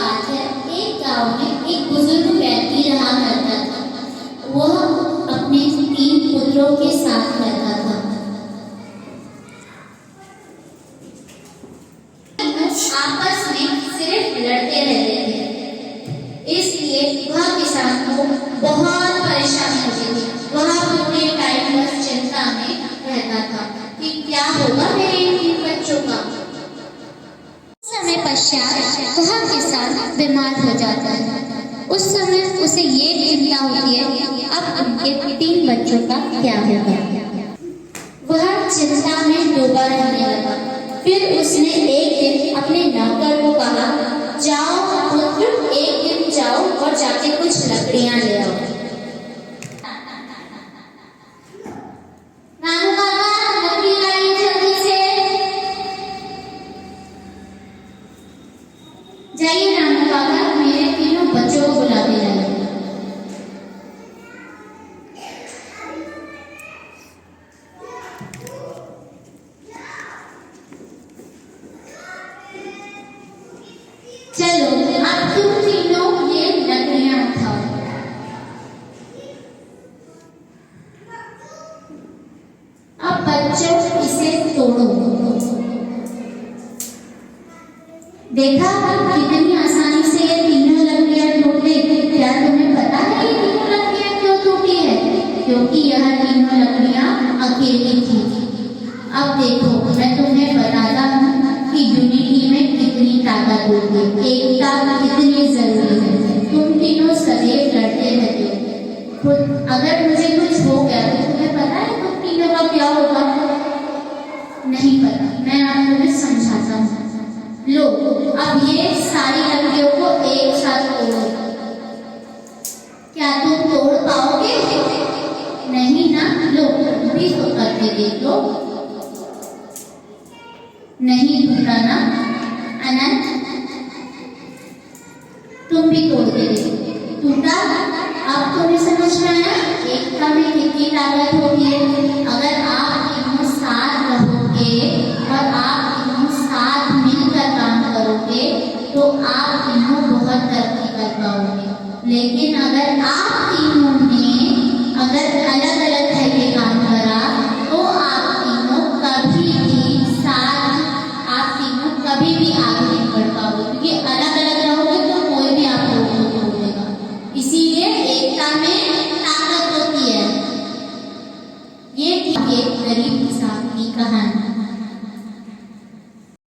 बात है, एक गांव में एक बुजुर्ग व्यक्ति रहा करता था। वह अपने 3 पुत्रों के साथ रहता था। आपस में सिर्फ लड़ते रहते थे, इसलिए वह किसान को बहुत परेशानी होती थी। वह पूरे टाइम बस चिंता में रहता था कि क्या होगा मेरे इन 3 बच्चों का। समय पश्चात वह किसान बीमार हो जाता है। उस समय उसे ये चिंता होती है कि अब उनके 3 बच्चों का क्या होगा। वह चिंता में डूबा रहने लगा। फिर उसने एक दिन अपने नौकर को कहा, जाओ पुत्र, एक दिन जाओ और जाके कुछ लकड़ियां ले आओ। नानू काका, लकड़ी लाइए जल्दी से। जाइए नानू काका, मेरे 3 बच्चों को बुला के लाइए। चलो अब तुम तीनों ये लकड़ियां उठाओ। अब बच्चों इसे तोड़ो। देखा कितनी आसानी से ये 3 लकड़ियां टूट गई। क्या तुम्हें पता है ये 3 लकड़ियां क्यों टूटी है? क्योंकि यह 3 लकड़ियां अकेली थी। अब देखो मैं तुम्हें बताता हूँ कि यूनिटी में कितनी ताकत होती है, एकता कितनी जरूरी है। तुम तीनों सदैव लड़ते रहते हो। अगर मुझे कुछ हो गया तो तुम्हें पता है तुम तीनों का क्या होगा? नहीं पता, मैं आप तुम्हें समझाता हूँ। लो अब ये सारी लकड़ियों को एक साथ तोड़ो। क्या तुम तोड़ पाओगे? नहीं ना? लो भी तो करके देख लो। नहीं टूटा ना? अनंत तुम भी तोड़ के देखो। टूटा? अब तुम्हें समझ में आया एकता में कितनी ताकत होती है।